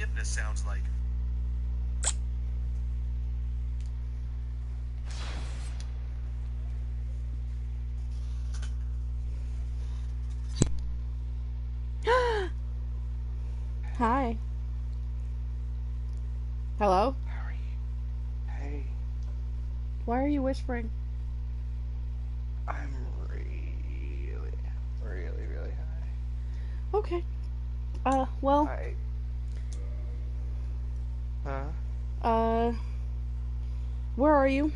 forgiveness sounds like. Hi. Hello? How are you? Hey, Why are you whispering? I'm really Okay. Well, high. Huh? uh, where are you?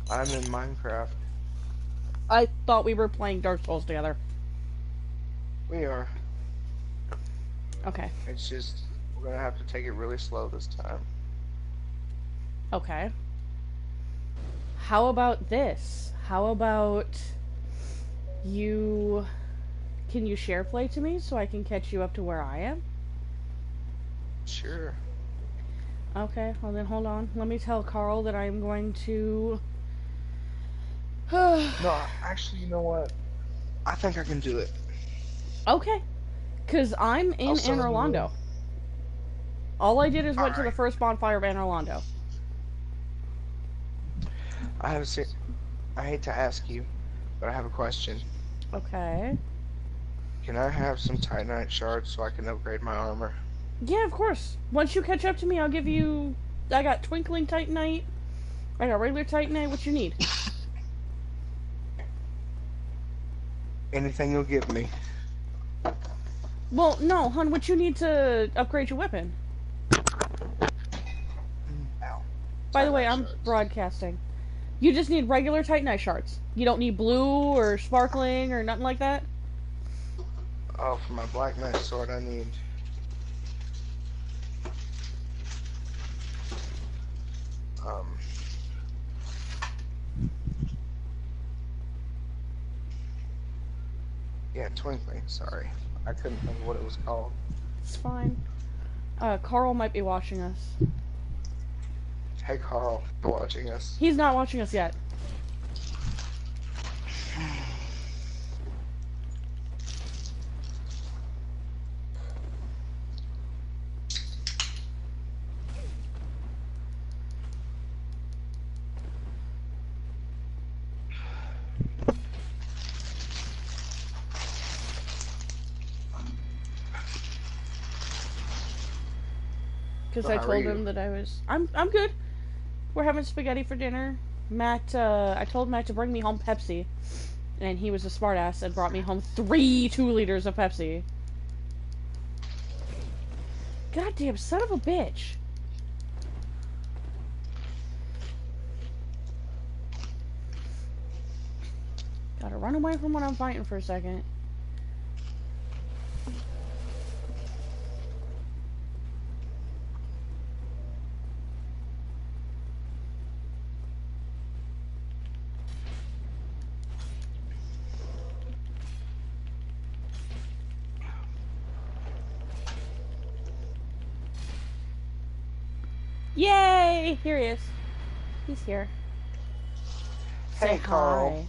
I'm in Minecraft. I thought we were playing Dark Souls together. We are. Okay. It's just, we're gonna have to take it really slow this time. Okay. How about this? How about you. Can you share play to me so I can catch you up to where I am? Sure. Okay, well then hold on. Let me tell Carl that I'm going to. No, actually, you know what? I think I can do it. Okay. Because I'm I'll in summon Anor you in. Londo. All I did is went to the Alright. first bonfire of Anor Londo. I have a se- I hate to ask you, but I have a question. Okay. Can I have some Titanite shards so I can upgrade my armor? Yeah, of course. Once you catch up to me, I'll give you. I got Twinkling Titanite. I got regular Titanite. What you need? Anything you'll give me. Well, no, hun. What you need to upgrade your weapon? Ow. By the way, Titanite I'm shards. broadcasting. You just need regular Titanite shards. You don't need blue or sparkling or nothing like that. Oh, for my Black Knight sword, I need. Um, yeah, Twinkling. Sorry, I couldn't think of what it was called. It's fine. Carl might be watching us. Hey, Carl, for watching us. He's not watching us yet. Because So I how are told you? him that I was. I'm good. We're having spaghetti for dinner. Matt, I told Matt to bring me home Pepsi, and he was a smartass and brought me home 3 2 liters of Pepsi. Goddamn son of a bitch. Gotta run away from what I'm fighting for a second. Yay! Here he is. He's here. Say Hey, Carl. hi.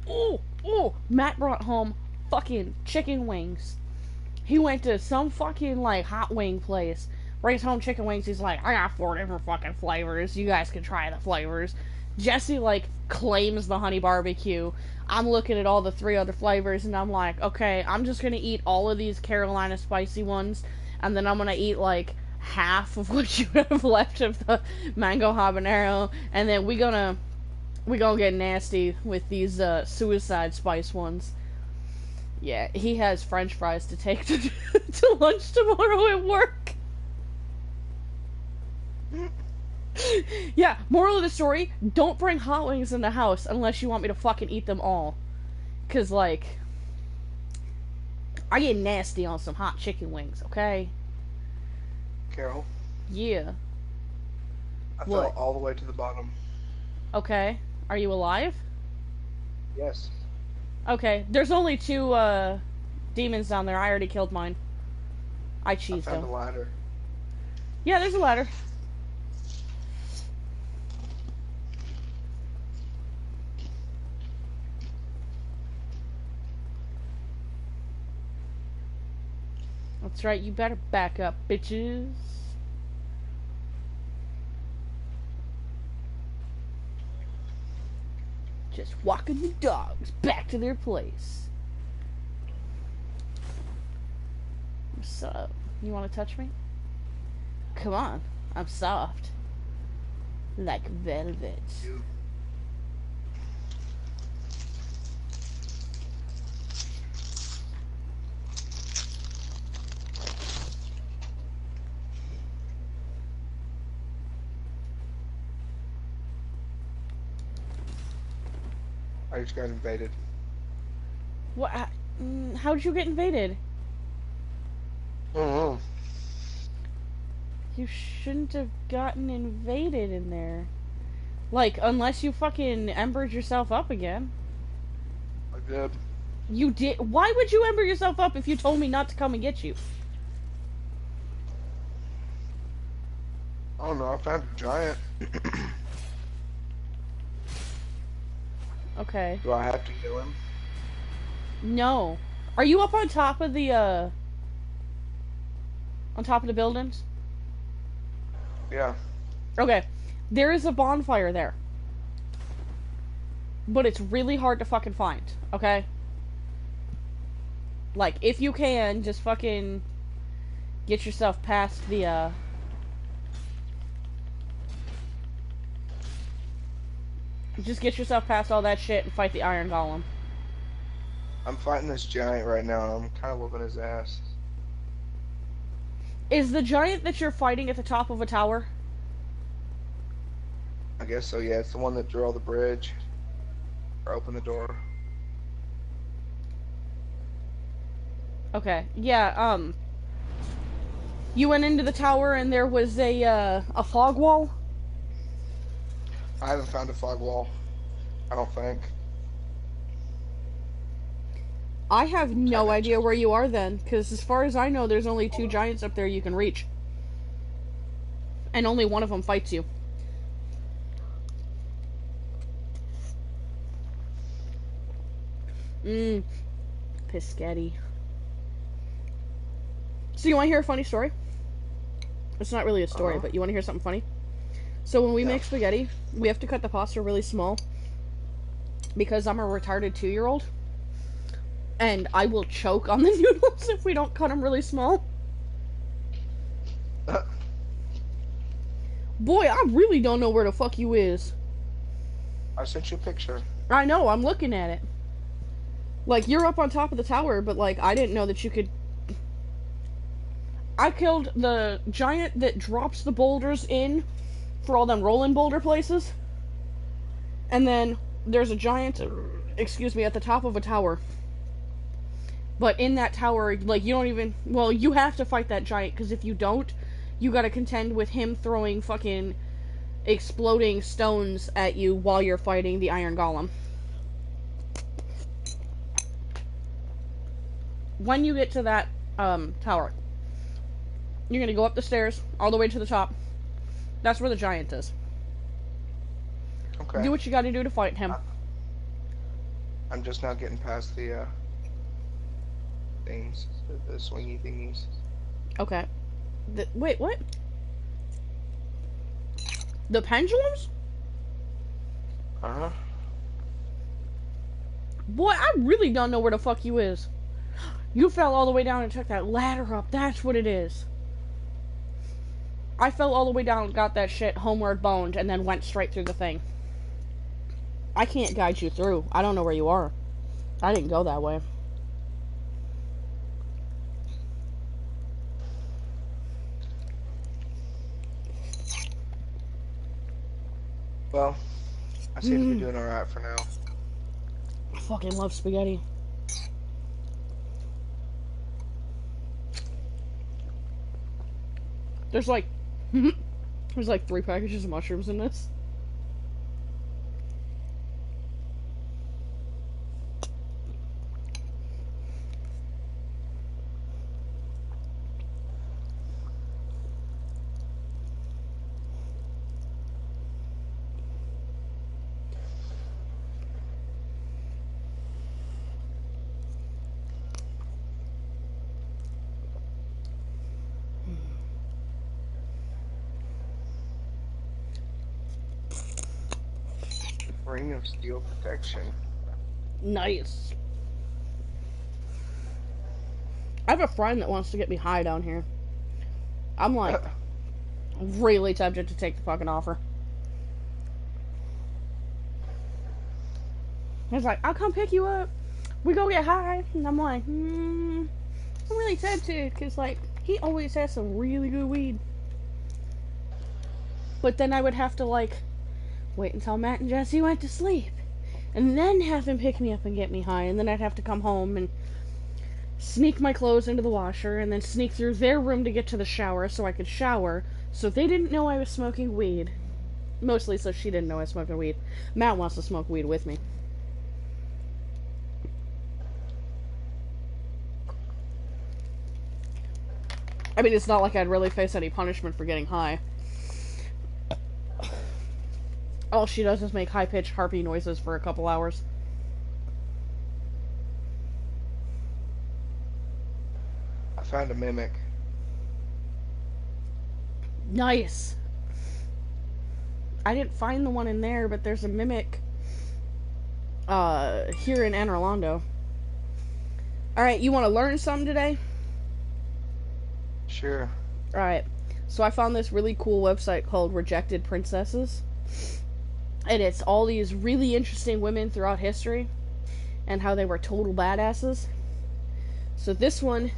Oh, oh! Matt brought home fucking chicken wings. He went to some fucking like hot wing place. Brings home chicken wings. He's like, I got 4 different fucking flavors. You guys can try the flavors. Jesse like claims the honey barbecue. I'm looking at all the 3 other flavors and I'm like, okay, I'm just gonna eat all of these Carolina spicy ones, and then I'm gonna eat like half of what you have left of the mango habanero, and then we gonna get nasty with these suicide spice ones. Yeah, he has French fries to take to, to lunch tomorrow at work. Yeah, moral of the story: don't bring hot wings in the house unless you want me to fucking eat them all. Cause like, I get nasty on some hot chicken wings. Okay? Carol, Yeah. I What? fell all the way to the bottom. Okay. Are you alive? Yes, Okay. There's only 2 demons down there. I already killed mine. I I cheesed found a them. ladder. Yeah, there's a ladder. That's right, you better back up, bitches. Just walking the dogs back to their place. What's up? You want to touch me? Come on, I'm soft. Like velvet. I just got invaded. What? How did you get invaded? Mm-hmm. You shouldn't have gotten invaded in there. Like, unless you fucking embered yourself up again. I did. You did? Why would you ember yourself up if you told me not to come and get you? I don't know, I found a giant. Okay. Do I have to kill him? No. Are you up on top of the, on top of the buildings? Yeah. Okay. There is a bonfire there. But it's really hard to fucking find, okay? Like, if you can, just fucking get yourself past the, just get yourself past all that shit and fight the Iron Golem. I'm fighting this giant right now, and I'm kind of whooping his ass. Is the giant that you're fighting at the top of a tower? I guess so, yeah. It's the one that drew all the bridge. Or opened the door. Okay. Yeah, you went into the tower and there was a fog wall? I haven't found a fog wall. I don't think. I have no idea where you are then, because as far as I know, there's only 2 giants up there you can reach. And only one of them fights you. Piscetti. So you want to hear a funny story? It's not really a story, but you want to hear something funny? So when we make spaghetti, we have to cut the pasta really small. Because I'm a retarded 2-year-old. And I will choke on the noodles if we don't cut them really small. Boy, I really don't know where the fuck you is. I sent you a picture. I know, I'm looking at it. Like, you're up on top of the tower, but, like, I didn't know that you could... I killed the giant that drops the boulders in for all them rolling boulder places. And then there's a giant, excuse me, at the top of a tower. But in that tower, like, you don't even... Well, you have to fight that giant, because if you don't, you gotta contend with him throwing fucking exploding stones at you while you're fighting the Iron Golem. When you get to that tower, you're gonna go up the stairs all the way to the top. That's where the giant is. Okay. Do what you gotta do to fight him. I'm just now getting past the things, the swingy thingies. Okay. Wait, what? The pendulums? Uh-huh. Boy, I really don't know where the fuck you is. You fell all the way down and took that ladder up. That's what it is. I fell all the way down and got that shit homeward boned and then went straight through the thing. I can't guide you through. I don't know where you are. I didn't go that way. Well, I seem to be doing alright for now. I fucking love spaghetti. There's like 3 packages of mushrooms in this. Ring of Steel Protection. Nice. I have a friend that wants to get me high down here. I'm like really tempted to take the fucking offer. He's like, I'll come pick you up. We go get high. And I'm like, I'm really tempted because, like, he always has some really good weed. But then I would have to, like, wait until Matt and Jesse went to sleep. And then have him pick me up and get me high. And then I'd have to come home and sneak my clothes into the washer. And then sneak through their room to get to the shower so I could shower. So they didn't know I was smoking weed. Mostly so she didn't know I was smoking weed. Matt wants to smoke weed with me. I mean, it's not like I'd really face any punishment for getting high. All she does is make high-pitched harpy noises for a couple hours. I found a mimic. Nice. I didn't find the one in there, but there's a mimic here in Anne Orlando. Alright, you want to learn something today? Sure. Alright, so I found this really cool website called Rejected Princesses. And it's all these really interesting women throughout history and how they were total badasses. So this one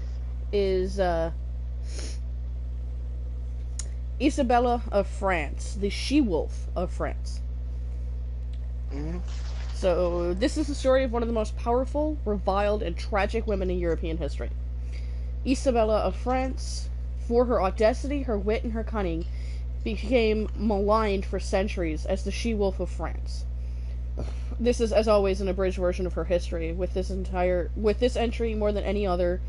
is Isabella of France, the she-wolf of France. Mm-hmm. So this is the story of one of the most powerful, reviled, and tragic women in European history. Isabella of France, for her audacity, her wit, and her cunning, became maligned for centuries as the she-wolf of France. This is, as always, an abridged version of her history. With this entry more than any other,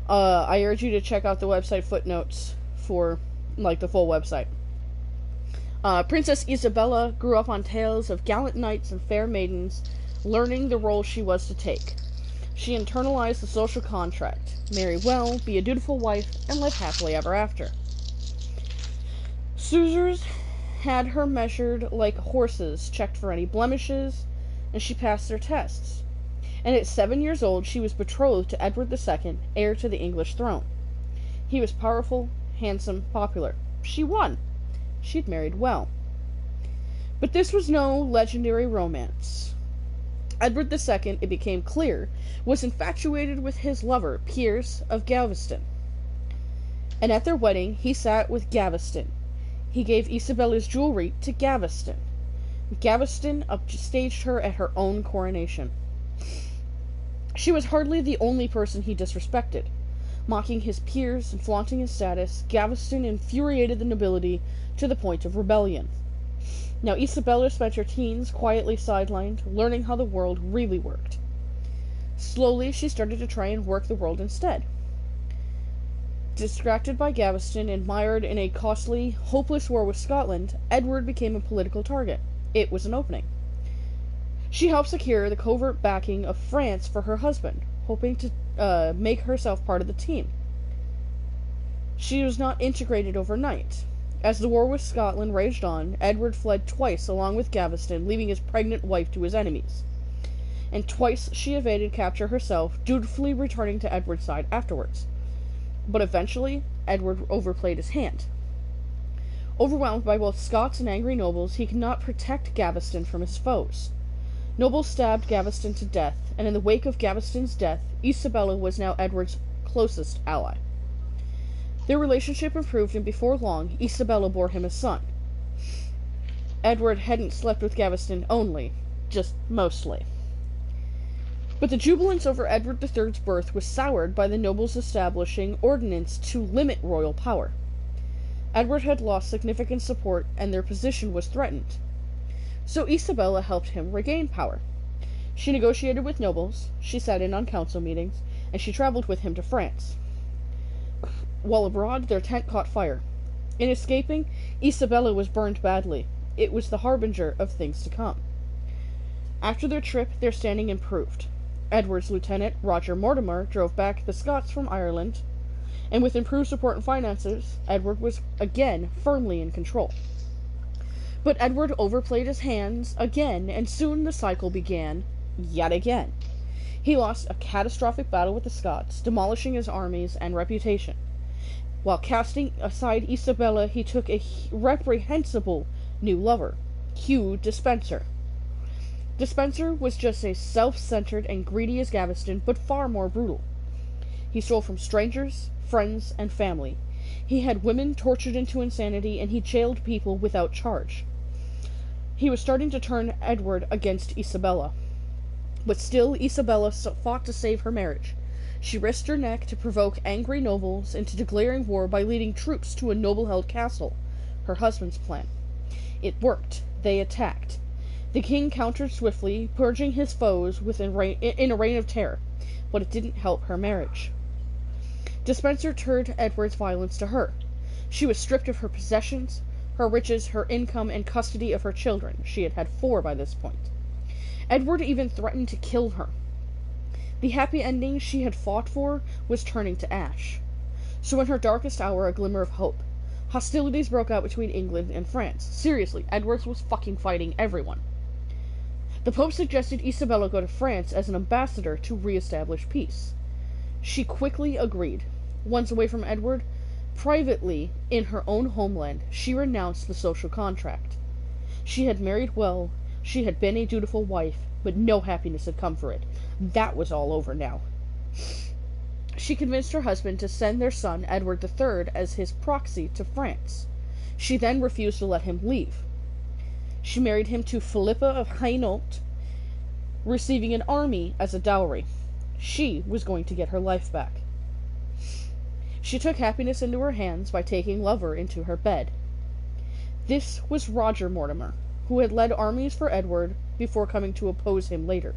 I urge you to check out the website footnotes for, like, the full website. Princess Isabella grew up on tales of gallant knights and fair maidens, learning the role she was to take. She internalized the social contract: marry well, be a dutiful wife, and live happily ever after. Suitors had her measured like horses, checked for any blemishes, and she passed their tests. And at 7 years old, she was betrothed to Edward II, heir to the English throne. He was powerful, handsome, popular. She won. She'd married well. But this was no legendary romance. Edward II, it became clear, was infatuated with his lover, Piers of Gaveston. And at their wedding, he sat with Gaveston. He gave Isabella's jewelry to Gaveston. Gaveston upstaged her at her own coronation. She was hardly the only person he disrespected. Mocking his peers and flaunting his status, Gaveston infuriated the nobility to the point of rebellion. Now Isabella spent her teens quietly sidelined, learning how the world really worked. Slowly, she started to try and work the world instead. Distracted by Gaveston and mired in a costly, hopeless war with Scotland, Edward became a political target. It was an opening. She helped secure the covert backing of France for her husband, hoping to make herself part of the team. She was not integrated overnight. As the war with Scotland raged on, Edward fled twice along with Gaveston, leaving his pregnant wife to his enemies. And twice she evaded capture herself, dutifully returning to Edward's side afterwards. But eventually, Edward overplayed his hand. Overwhelmed by both Scots and angry nobles, he could not protect Gaveston from his foes. Nobles stabbed Gaveston to death, and in the wake of Gaveston's death, Isabella was now Edward's closest ally. Their relationship improved, and before long, Isabella bore him a son. Edward hadn't slept with Gaveston only, just mostly. But the jubilance over Edward III's birth was soured by the nobles establishing ordinance to limit royal power. Edward had lost significant support, and their position was threatened. So Isabella helped him regain power. She negotiated with nobles, she sat in on council meetings, and she traveled with him to France. While abroad, their tent caught fire. In escaping, Isabella was burned badly. It was the harbinger of things to come. After their trip, their standing improved. Edward's lieutenant, Roger Mortimer, drove back the Scots from Ireland, and with improved support and finances, Edward was again firmly in control. But Edward overplayed his hands again, and soon the cycle began yet again. He lost a catastrophic battle with the Scots, demolishing his armies and reputation. While casting aside Isabella, he took a reprehensible new lover, Hugh Despenser. Despenser was just as self-centered and greedy as Gaveston, but far more brutal. He stole from strangers, friends, and family. He had women tortured into insanity, and he jailed people without charge. He was starting to turn Edward against Isabella. But still, Isabella fought to save her marriage. She risked her neck to provoke angry nobles into declaring war by leading troops to a noble-held castle, her husband's plan. It worked. They attacked. The king countered swiftly, purging his foes in a reign of terror, but it didn't help her marriage. Despenser turned Edward's violence to her. She was stripped of her possessions, her riches, her income, and custody of her children. She had had 4 by this point. Edward even threatened to kill her. The happy ending she had fought for was turning to ash. So in her darkest hour, a glimmer of hope. Hostilities broke out between England and France. Seriously, Edward was fucking fighting everyone. The Pope suggested Isabella go to France as an ambassador to re-establish peace. She quickly agreed. Once away from Edward, privately, in her own homeland, she renounced the social contract. She had married well, she had been a dutiful wife, but no happiness had come for it. That was all over now. She convinced her husband to send their son, Edward III, as his proxy to France. She then refused to let him leave. She married him to Philippa of Hainault, receiving an army as a dowry. She was going to get her life back. She took happiness into her hands by taking Lover into her bed. This was Roger Mortimer, who had led armies for Edward before coming to oppose him later.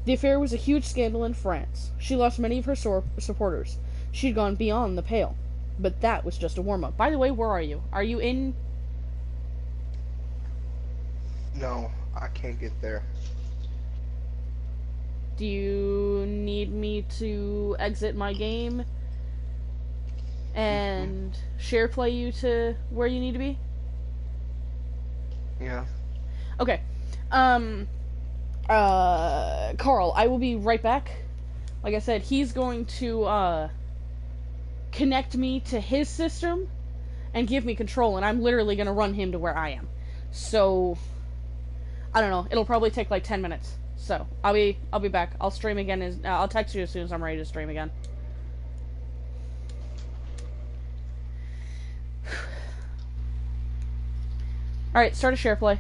The affair was a huge scandal in France. She lost many of her supporters. She'd gone beyond the pale. But that was just a warm-up. By the way, where are you? Are you in... No, I can't get there. Do you need me to exit my game and share play you to where you need to be? Yeah. Okay. Carl, I will be right back. Like I said, he's going to, connect me to his system and give me control, and I'm literally going to run him to where I am. So, I don't know. It'll probably take like 10 minutes. So, I'll be back. I'll stream again. I'll text you as soon as I'm ready to stream again. Alright, start a share play.